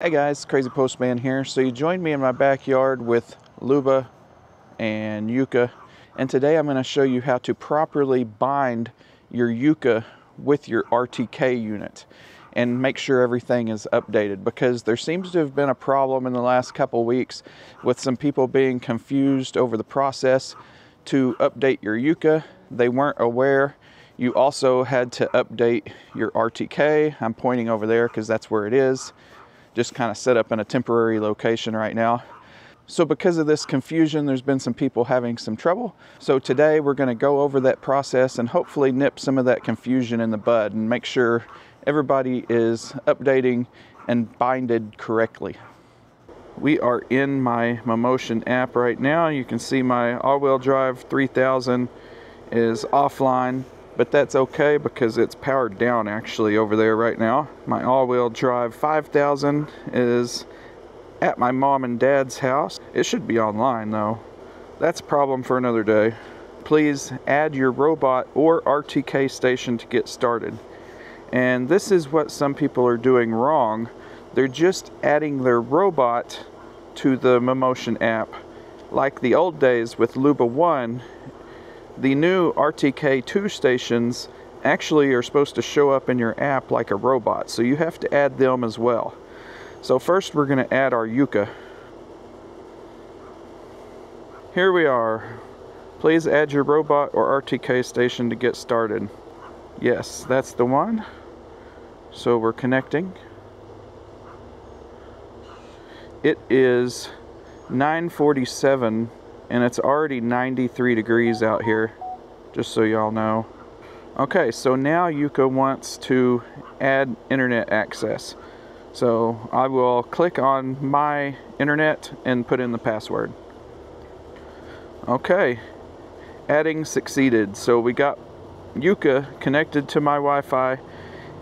Hey guys, Crazypostman here. So you joined me in my backyard with Luba and Yuka, and today I'm going to show you how to properly bind your Yuka with your RTK unit and make sure everything is updated, because there seems to have been a problem in the last couple weeks with some people being confused over the process to update your Yuka. They weren't aware you also had to update your RTK. I'm pointing over there because that's where it is. Just kind of set up in a temporary location right now. So because of this confusion, there's been some people having some trouble. So today we're going to go over that process and hopefully nip some of that confusion in the bud and make sure everybody is updating and binded correctly. We are in my Mammotion app right now. You can see my all-wheel drive 3000 is offline, but that's okay because it's powered down actually over there right now. My all-wheel drive 5000 is at my mom and dad's house. It should be online though. That's a problem for another day. Please add your robot or RTK station to get started. And this is what some people are doing wrong. They're just adding their robot to the Mammotion app. Like the old days with Luba 1, the new RTK2 stations actually are supposed to show up in your app like a robot, so you have to add them as well. So first we're going to add our Yuka. Here we are. Please add your robot or RTK station to get started. Yes, that's the one. So we're connecting. It is 9:47 and it's already 93 degrees out here, just so y'all know. Okay, so now Yuka wants to add internet access. So I will click on my internet and put in the password. Okay, adding succeeded. So we got Yuka connected to my Wi-Fi,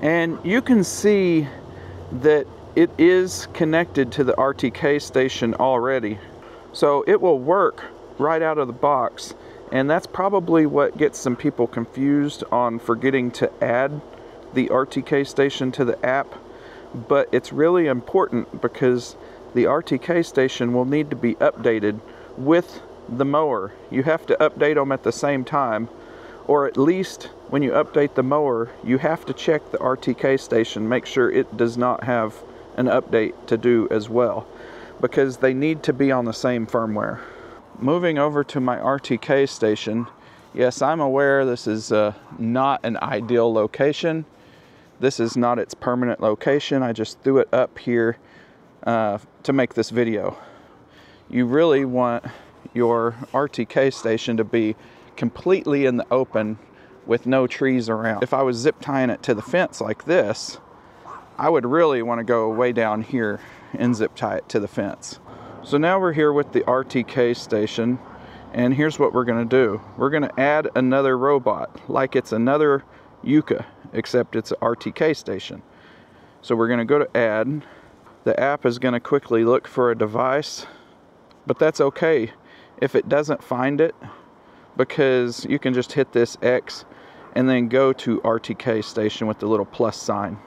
and you can see that it is connected to the RTK station already. So it will work right out of the box, and that's probably what gets some people confused on forgetting to add the RTK station to the app. But it's really important because the RTK station will need to be updated with the mower. You have to update them at the same time, or at least when you update the mower, you have to check the RTK station, make sure it does not have an update to do as well, because they need to be on the same firmware. Moving over to my RTK station, yes, I'm aware this is not an ideal location. This is not its permanent location. I just threw it up here to make this video. You really want your RTK station to be completely in the open with no trees around. If I was zip tying it to the fence like this, I would really want to go way down here and zip tie it to the fence. So now we're here with the RTK station, and here's what we're going to do. We're going to add another robot, like it's another Yuka, except it's an RTK station. So we're going to go to add. The app is going to quickly look for a device, but that's okay if it doesn't find it, because you can just hit this X and then go to RTK station with the little plus sign,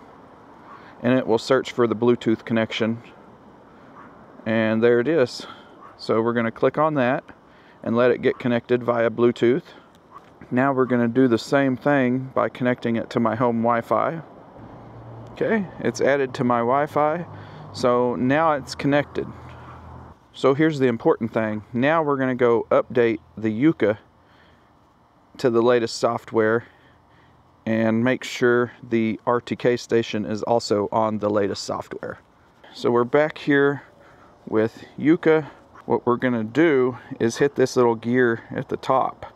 and it will search for the Bluetooth connection. And there it is. So we're going to click on that and let it get connected via Bluetooth. Now we're going to do the same thing by connecting it to my home Wi-Fi. Okay, it's added to my Wi-Fi, so now it's connected. So here's the important thing. Now we're going to go update the Yuka to the latest software and make sure the RTK station is also on the latest software. So we're back here with Yuka. What we're going to do is hit this little gear at the top,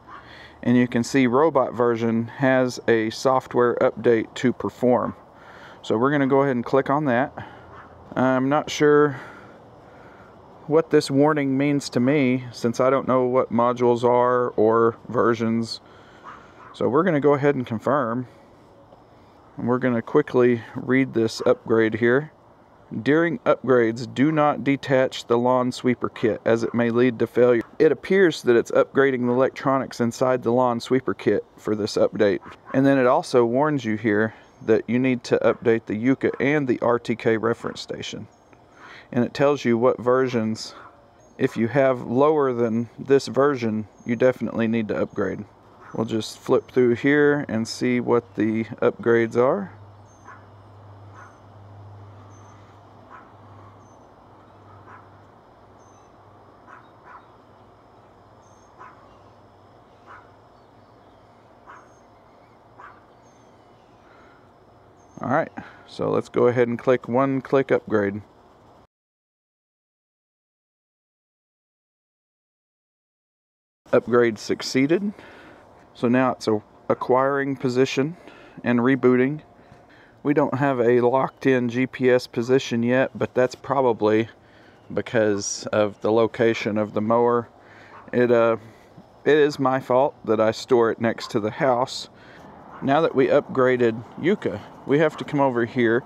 and you can see robot version has a software update to perform. So we're going to go ahead and click on that. I'm not sure what this warning means to me, since I don't know what modules are or versions. So we're going to go ahead and confirm, and we're going to quickly read this upgrade here. During upgrades, do not detach the lawn sweeper kit, as it may lead to failure. It appears that it's upgrading the electronics inside the lawn sweeper kit for this update. And then it also warns you here that you need to update the Yuka and the RTK reference station. and it tells you what versions. If you have lower than this version, you definitely need to upgrade. We'll just flip through here and see what the upgrades are. Alright, so let's go ahead and click one-click upgrade. Upgrade succeeded. So now it's acquiring position and rebooting. We don't have a locked-in GPS position yet, but that's probably because of the location of the mower. It is my fault that I store it next to the house. Now that we upgraded Yuka, we have to come over here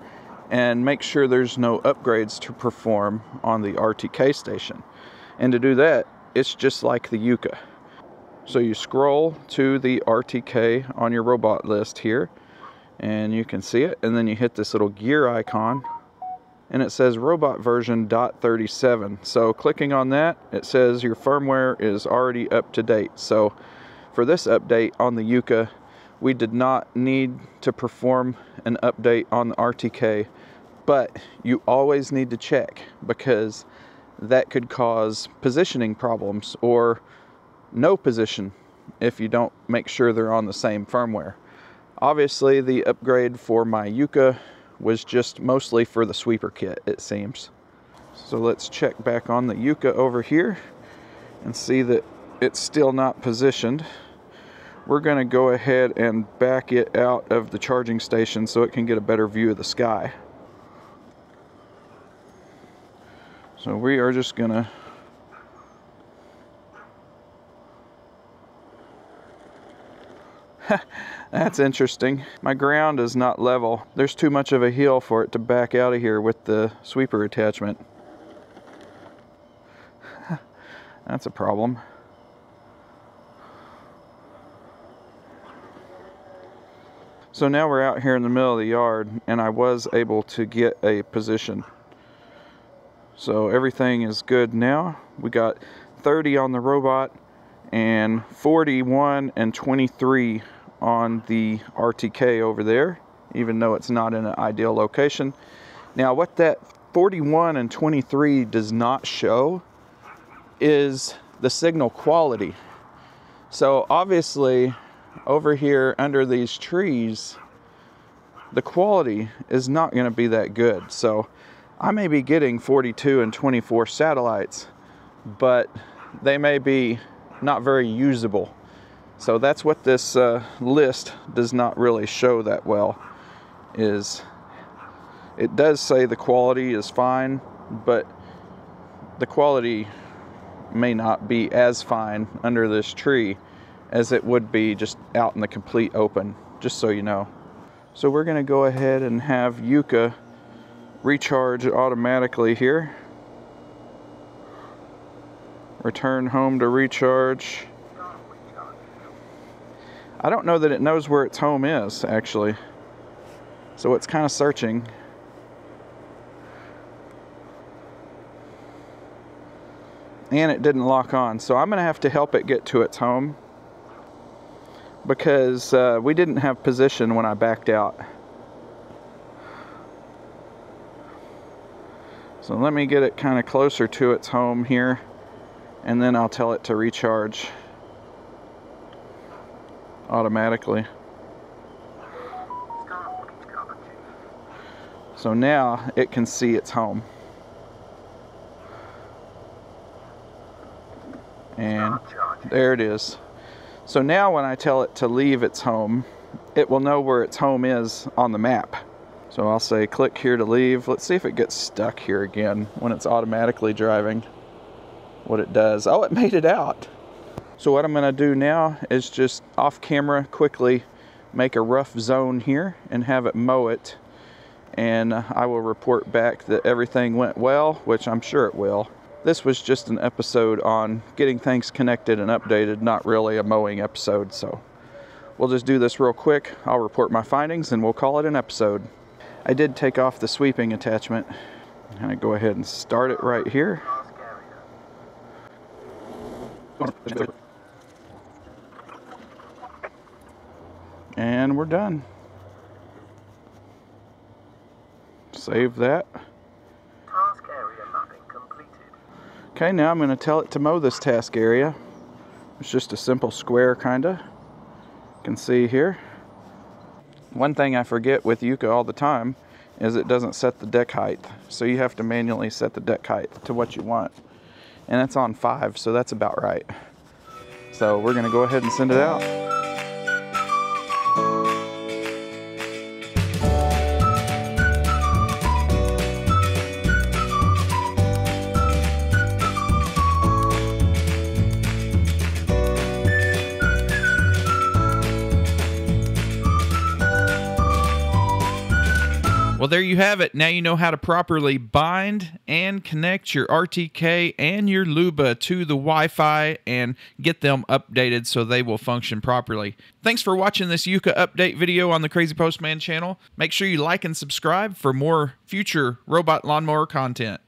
and make sure there's no upgrades to perform on the RTK station. And to do that, it's just like the Yuka. So you scroll to the RTK on your robot list here, and you can see it, and then you hit this little gear icon, and it says robot version .37. So clicking on that, it says your firmware is already up to date. So for this update on the Yuka, we did not need to perform an update on the RTK, but you always need to check, because that could cause positioning problems or no position if you don't make sure they're on the same firmware. Obviously, the upgrade for my Yuka was just mostly for the sweeper kit, it seems. So let's check back on the Yuka over here and see that it's still not positioned. We're going to go ahead and back it out of the charging station so it can get a better view of the sky. So we are just going to that's interesting. My ground is not level. There's too much of a hill for it to back out of here with the sweeper attachment. That's a problem. So now we're out here in the middle of the yard, and I was able to get a position. So everything is good now. We got 30 on the robot and 41 and 23 on the RTK over there, even though it's not in an ideal location. Now what that 41 and 23 does not show is the signal quality. So obviously over here under these trees, the quality is not going to be that good. So I may be getting 42 and 24 satellites, but they may be not very usable. So that's what this list does not really show that well. Is it does say the quality is fine, but the quality may not be as fine under this tree as it would be just out in the complete open, just so you know. So we're going to go ahead and have Yuka recharge automatically here. Return home to recharge. I don't know that it knows where its home is, actually. So it's kind of searching. And it didn't lock on. So I'm going to have to help it get to its home, because we didn't have position when I backed out. So let me get it kind of closer to its home here, and then I'll tell it to recharge automatically. So now it can see its home. And there it is. So now when I tell it to leave its home, it will know where its home is on the map. So I'll say click here to leave. Let's see if it gets stuck here again when it's automatically driving. What it does. Oh, it made it out. So what I'm going to do now is just off camera quickly make a rough zone here and have it mow it, and I will report back that everything went well, which I'm sure it will. This was just an episode on getting things connected and updated, not really a mowing episode, so we'll just do this real quick. I'll report my findings and we'll call it an episode. I did take off the sweeping attachment, And I go ahead and start it right here. And we're done. Save that. Task area mapping completed. Okay, now I'm going to tell it to mow this task area. It's just a simple square, kinda. You can see here. One thing I forget with Yuka all the time is it doesn't set the deck height. So you have to manually set the deck height to what you want. And it's on 5, so that's about right. So we're going to go ahead and send it out. Well, there you have it. Now you know how to properly bind and connect your RTK and your Luba to the Wi-Fi and get them updated so they will function properly. Thanks for watching this Yuka update video on the Crazypostman channel. Make sure you like and subscribe for more future robot lawnmower content.